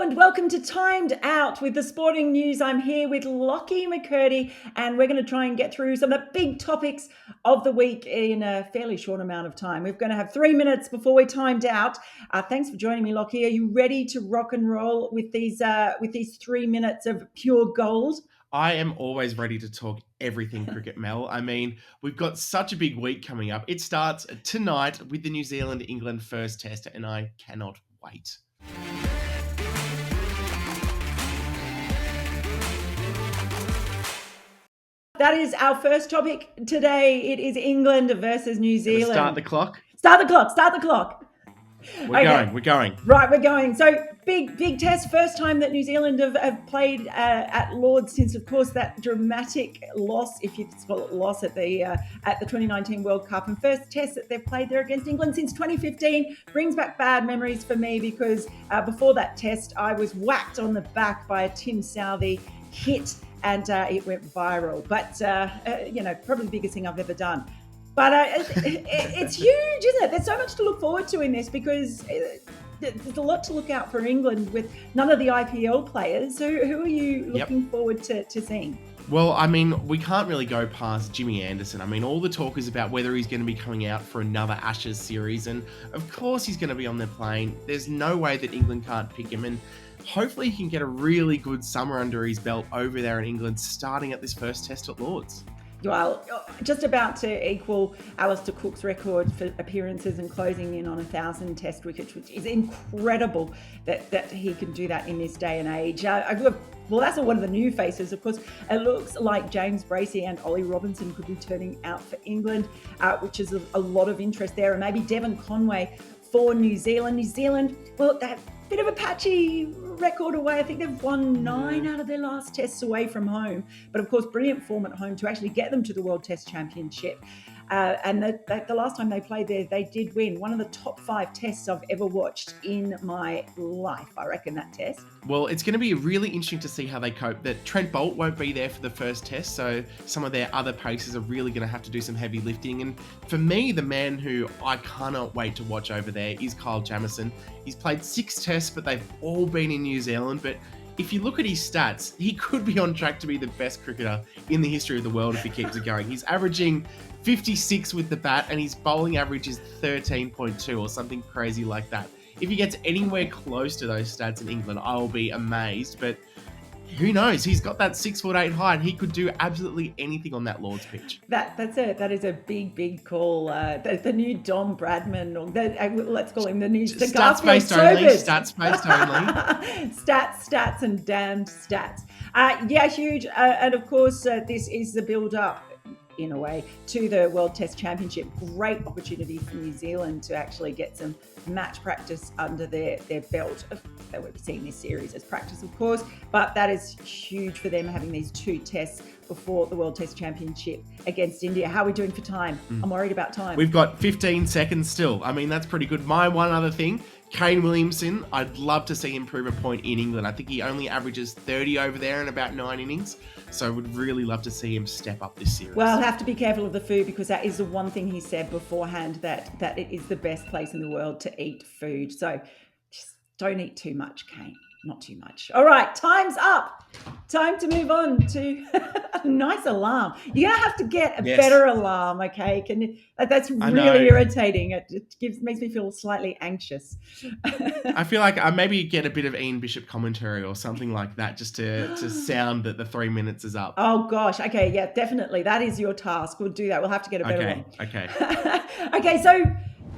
and welcome to Timed Out with the sporting news. I'm here with Lachlan McKirdy, and we're going to try and get through some of the big topics of the week in a fairly short amount of time. We're going to have 3 minutes before we're timed out. Thanks for joining me, Lachlan. Are you ready to rock and roll with these 3 minutes of pure gold? I am always ready to talk everything cricket, Mel. I mean, we've got such a big week coming up. It starts tonight with the New Zealand-England first test, and I cannot wait. That is our first topic today. It is England versus New Zealand. Start the clock. Start the clock. We're going. Right, we're going. So big test. First time that New Zealand have played at Lord's since, of course, that dramatic loss, if you call it loss, at the 2019 World Cup. And first test that they've played there against England since 2015 brings back bad memories for me because before that test, I was whacked on the back by a Tim Southee hit and it went viral. But, probably the biggest thing I've ever done. But it's huge, isn't it? There's so much to look forward to in this because there's a lot to look out for England with none of the IPL players. So who are you looking forward to seeing? Well, I mean, we can't really go past Jimmy Anderson. I mean, all the talk is about whether he's going to be coming out for another Ashes series. And of course he's going to be on the plane. There's no way that England can't pick him. And hopefully he can get a really good summer under his belt over there in England, starting at this first test at Lord's. Well, just about to equal Alistair Cook's record for appearances and closing in on 1,000 test wickets, which is incredible that he can do that in this day and age. Well, that's one of the new faces, of course. It looks like James Bracey and Ollie Robinson could be turning out for England, which is a lot of interest there. And maybe Devon Conway for New Zealand. New Zealand, well, that bit of a patchy record away. I think they've won 9 out of their last tests away from home. But of course, brilliant form at home to actually get them to the World Test Championship. And the last time they played there, they did win. One of the top 5 tests I've ever watched in my life, I reckon, that test. Well, it's going to be really interesting to see how they cope. That Trent Boult won't be there for the first test, so some of their other pacers are really going to have to do some heavy lifting. And for me, the man who I cannot wait to watch over there is Kyle Jamieson. He's played 6 tests, but they've all been in New Zealand. But if you look at his stats, he could be on track to be the best cricketer in the history of the world if he keeps it going. He's averaging 56 with the bat, and his bowling average is 13.2 or something crazy like that. If he gets anywhere close to those stats in England, I will be amazed. But who knows? He's got that 6'8" height. He could do absolutely anything on that Lord's pitch. That is a big call. The new Dom Bradman, or let's call him the new stats-based only. Stats-based only. Stats and damned stats. Huge. And of course, this is the build-up, in a way, to the World Test Championship. Great opportunity for New Zealand to actually get some match practice under their belt. They won't be seeing this series as practice, of course, but that is huge for them, having these 2 tests before the World Test Championship against India. How are we doing for time? I'm worried about time. We've got 15 seconds still. I mean, that's pretty good. My one other thing, Kane Williamson, I'd love to see him prove a point in England. I think he only averages 30 over there in about 9 innings. So I would really love to see him step up this series. Well, I'll have to be careful of the food because that is the one thing he said beforehand, that it is the best place in the world to eat food. So just don't eat too much, Kane. Not too much. All right, time's up. Time to move on to a nice alarm. You're going to have to get a better alarm, okay? That's really irritating. It makes me feel slightly anxious. I feel like I maybe get a bit of Ian Bishop commentary or something like that just to sound that the 3 minutes is up. Oh, gosh. Okay, yeah, definitely. That is your task. We'll do that. We'll have to get a better one. Okay. Okay, so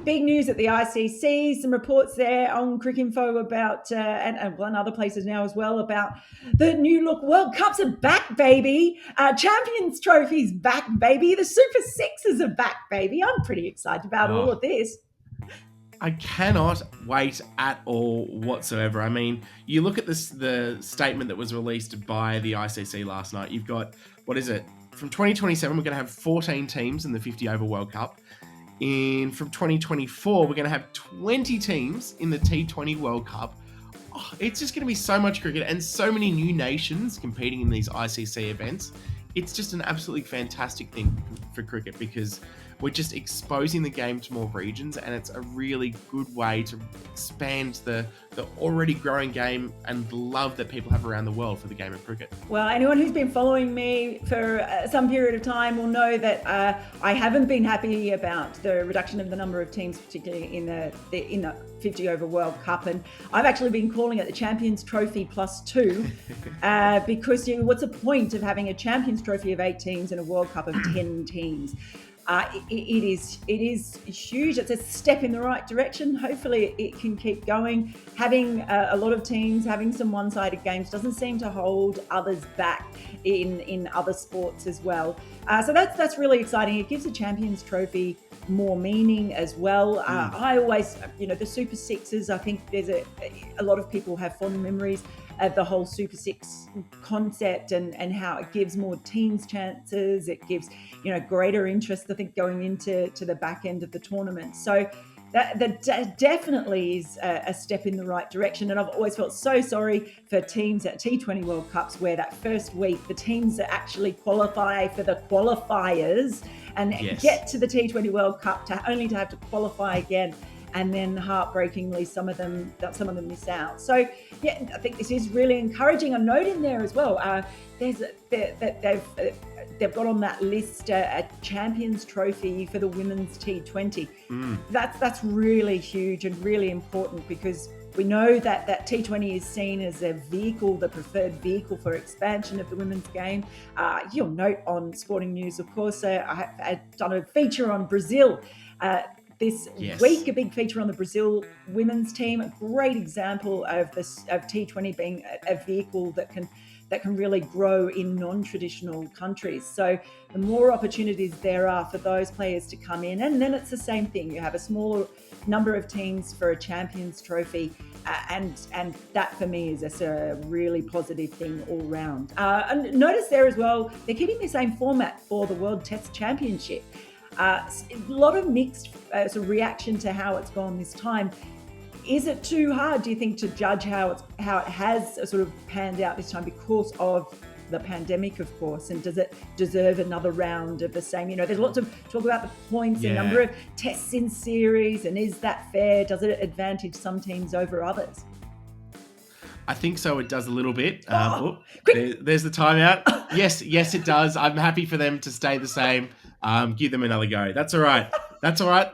big news at the ICC, some reports there on Cricinfo about, and other places now as well, about the new look. World Cups are back, baby. Champions Trophy's back, baby. The Super Sixes are back, baby. I'm pretty excited about all of this. I cannot wait at all whatsoever. I mean, you look at the statement that was released by the ICC last night. You've got, from 2027, we're going to have 14 teams in the 50-over World Cup. From 2024, we're going to have 20 teams in the T20 World Cup. Oh, it's just going to be so much cricket and so many new nations competing in these ICC events. It's just an absolutely fantastic thing for cricket because we're just exposing the game to more regions, and it's a really good way to expand the already growing game and the love that people have around the world for the game of cricket. Well, anyone who's been following me for some period of time will know that I haven't been happy about the reduction of the number of teams, particularly in the 50 over World Cup, and I've actually been calling it the Champions Trophy +2 because what's the point of having a Champions Trophy of 8 teams and a World Cup of 10 teams? It is huge. It's a step in the right direction. Hopefully it can keep going. Having a lot of teams, having some one-sided games doesn't seem to hold others back in other sports as well. So that's really exciting. It gives the Champions Trophy more meaning as well. I always, the Super Sixes, I think there's a lot of people have fond memories of the whole Super Six concept and how it gives more teams chances. It gives, greater interest, I think, going into the back end of the tournament. So that definitely is a step in the right direction. And I've always felt so sorry for teams at T20 World Cups where that first week, the teams that actually qualify for the qualifiers and get to the T20 World Cup only to have to qualify again. And then heartbreakingly, some of them miss out. So yeah, I think this is really encouraging. A note in there as well. They've got on that list a Champions Trophy for the women's T20. That's really huge and really important because we know that T20 is seen as a vehicle, the preferred vehicle for expansion of the women's game. You'll note on Sporting News, of course, I've done a feature on Brazil. This week, a big feature on the Brazil women's team, a great example of T20 being a vehicle that can really grow in non-traditional countries. So the more opportunities there are for those players to come in, and then it's the same thing. You have a smaller number of teams for a Champions Trophy, and that for me is just a really positive thing all round. And notice there as well, they're keeping the same format for the World Test Championship. A lot of mixed sort of reaction to how it's gone this time. Is it too hard, do you think, to judge how it has sort of panned out this time because of the pandemic, of course? And does it deserve another round of the same? There's lots of talk about the points, the number of tests in series, and is that fair? Does it advantage some teams over others? I think so. It does a little bit. There's the timeout. Yes, it does. I'm happy for them to stay the same. Give them another go. That's all right.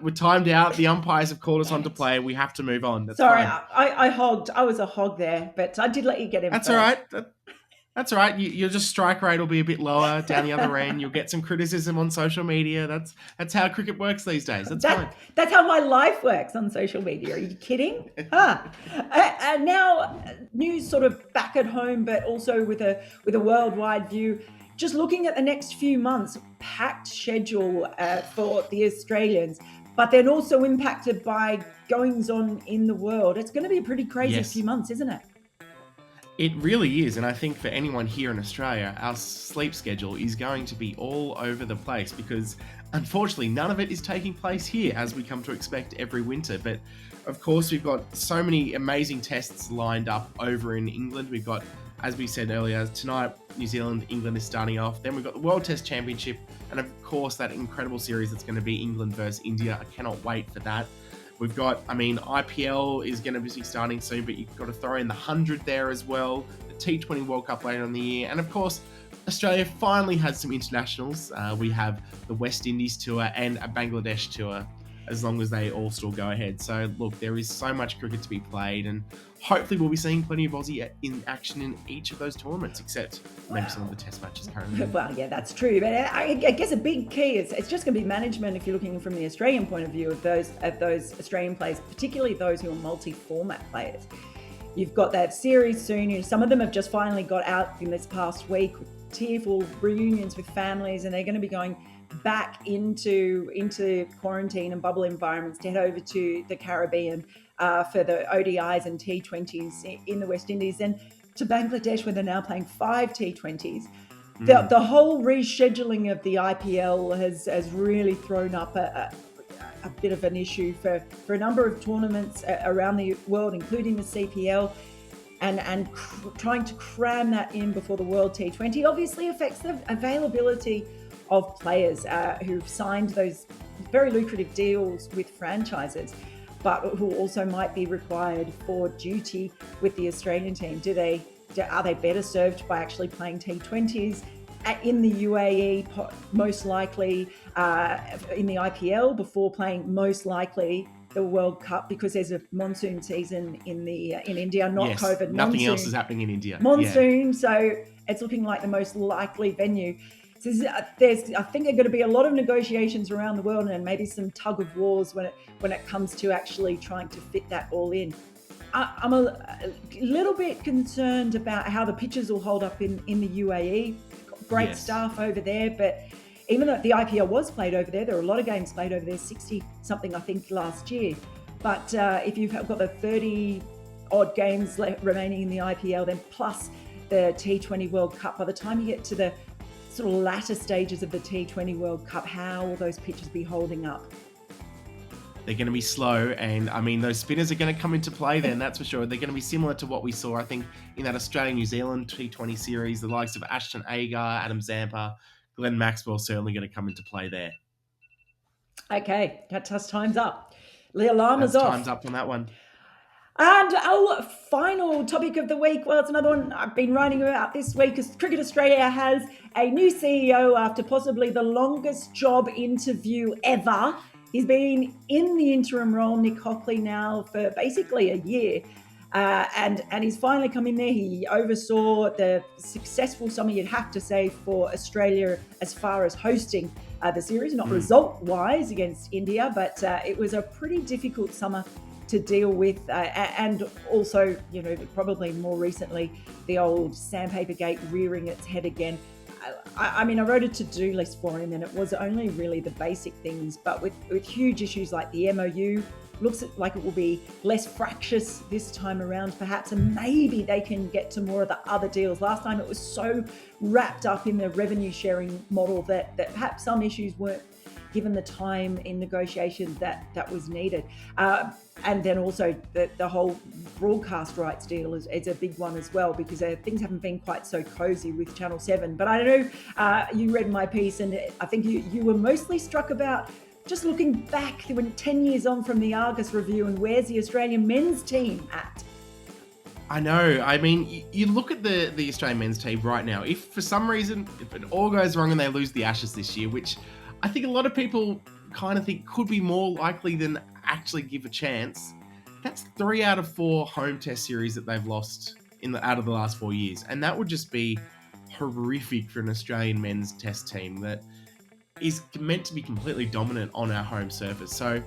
We're timed out. The umpires have called us on to play. We have to move on. Sorry, fine. I hogged. I was a hog there, but I did let you get in. That's first. all right. That's all right. Your just strike rate will be a bit lower down the other end. You'll get some criticism on social media. That's how cricket works these days. That's fine. That's how my life works on social media. Are you kidding? Now, news sort of back at home, but also with a worldwide view. Just looking at the next few months, packed schedule for the Australians, but then also impacted by goings on in the world. It's going to be a pretty crazy few months, isn't it? It really is, and I think for anyone here in Australia, our sleep schedule is going to be all over the place because, unfortunately, none of it is taking place here as we come to expect every winter. But, of course, we've got so many amazing tests lined up over in England. We've got, as we said earlier, tonight, New Zealand, England is starting off. Then we've got the World Test Championship, and, of course, that incredible series that's going to be England versus India. I cannot wait for that. We've got, IPL is going to be starting soon, but you've got to throw in the 100 there as well, the T20 World Cup later in the year, and of course, Australia finally has some internationals. We have the West Indies tour and a Bangladesh tour, as long as they all still go ahead. So, look, there is so much cricket to be played, and hopefully we'll be seeing plenty of Aussie in action in each of those tournaments, except maybe some of the test matches currently. Well, yeah, that's true. But I guess a big key is it's just going to be management if you're looking from the Australian point of view of those Australian players, particularly those who are multi-format players. You've got that series soon. Some of them have just finally got out in this past week with tearful reunions with families, and they're going to be going back into quarantine and bubble environments to head over to the Caribbean for the ODIs and T20s in the West Indies, and to Bangladesh where they're now playing 5 T20s. The whole rescheduling of the IPL has really thrown up a bit of an issue for a number of tournaments around the world, including the CPL, and trying to cram that in before the World T20 obviously affects the availability of players who've signed those very lucrative deals with franchises, but who also might be required for duty with the Australian team. Are they better served by actually playing T20s in the UAE, most likely in the IPL, before playing most likely the World Cup, because there's a monsoon season in India, not Yes, COVID. nothing monsoon, else is happening in India. Monsoon, so it's looking like the most likely venue. So I think there are going to be a lot of negotiations around the world, and maybe some tug of wars when it comes to actually trying to fit that all in. I'm a little bit concerned about how the pitches will hold up in the UAE. Great staff over there, but even though the IPL was played over there were a lot of games played over there, 60 something I think last year. But if you've got the 30 odd games remaining in the IPL, then plus the T20 World Cup, by the time you get to the sort of latter stages of the T20 World Cup, how will those pitches be holding up? They're going to be slow, and I mean, those spinners are going to come into play then, that's for sure. They're going to be similar to what we saw, I think, in that Australia-New Zealand T20 series. The likes of Ashton Agar, Adam Zampa, Glenn Maxwell certainly going to come into play there. Okay, that's time's up. The alarm is off. Time's up on that one. And our final topic of the week, well, it's another one I've been writing about this week, is Cricket Australia has a new CEO after possibly the longest job interview ever. He's been in the interim role, Nick HOCKLEY, now for basically a year. And he's finally come in there. He oversaw the successful summer, you'd have to say, for Australia as far as hosting the series, not result-wise against India, but it was a pretty difficult summer to deal with. And also, probably more recently, the old sandpaper gate rearing its head again. I mean, I wrote a to-do list for him, and it was only really the basic things, but with huge issues like the MOU, looks like it will be less fractious this time around, perhaps, and maybe they can get to more of the other deals. Last time it was so wrapped up in the revenue sharing model that perhaps some issues weren't given the time in negotiations that was needed. And then also the whole broadcast rights deal is a big one as well, because things haven't been quite so cozy with Channel 7. But I don't know, you read my piece, and I think you were mostly struck about just looking back, when 10 years on from the Argus review, and where's the Australian men's team at? I know. I mean, you look at the Australian men's team right now. If for some reason, if it all goes wrong and they lose the Ashes this year, which I think a lot of people kind of think could be more likely than actually give a chance, that's 3 out of 4 home test series that they've lost out of the last 4 years. And that would just be horrific for an Australian men's test team that is meant to be completely dominant on our home surface. So,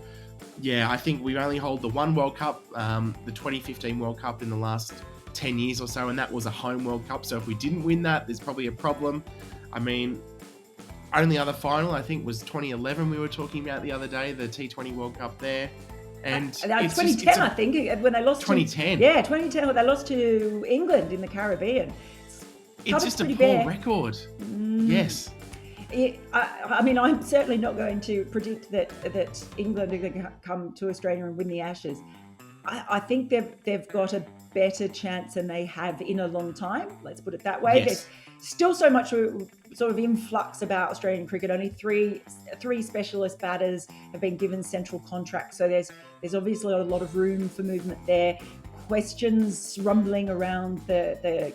yeah, I think we only hold the one World Cup, the 2015 World Cup in the last 10 years or so, and that was a home World Cup. So if we didn't win that, there's probably a problem. I mean, only other final, I think, was 2011 we were talking about the other day, the T20 World Cup there. And it's 2010, I think, when they lost 2010. 2010, when they lost to England in the Caribbean. It's just a poor record. Yes. I mean, I'm certainly not going to predict that England are going to come to Australia and win the Ashes. I think they've got a better chance than they have in a long time. Let's put it that way. Yes. There's still so much sort of influx about Australian cricket. Only three specialist batters have been given central contracts, so there's obviously a lot of room for movement there. Questions rumbling around the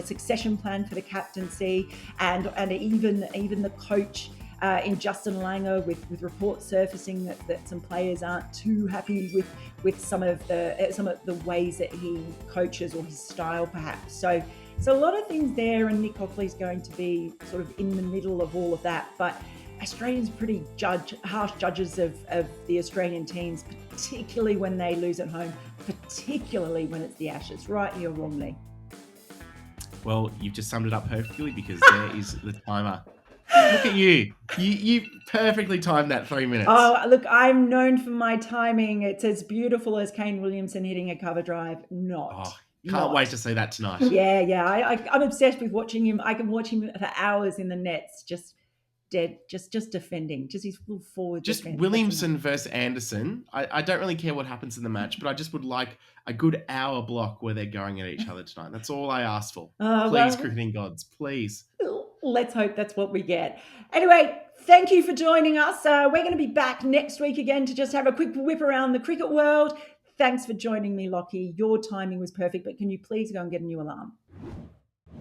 succession plan for the captaincy, and even the coach in Justin Langer, with reports surfacing that some players aren't too happy with some of the ways that he coaches, or his style perhaps. So a lot of things there, and Nick HOCKLEY's going to be sort of in the middle of all of that. But Australians are pretty harsh judges of the Australian teams, particularly when they lose at home, particularly when it's the Ashes, rightly or wrongly. Well, you've just summed it up perfectly, because there is the timer. Look at you. You perfectly timed that 3 minutes. Oh, look, I'm known for my timing. It's as beautiful as Kane Williamson hitting a cover drive. Can't wait to see that tonight. Yeah. I'm obsessed with watching him. I can watch him for hours in the nets, just dead, just defending, just his full forward. Just defense. Williamson versus Anderson. I don't really care what happens in the match, but I just would like a good hour block where they're going at each other tonight. That's all I ask for. Please, cricketing gods, please. Let's hope that's what we get. Anyway, thank you for joining us. We're going to be back next week again to just have a quick whip around the cricket world. Thanks for joining me, Lockie. Your timing was perfect, but can you please go and get a new alarm?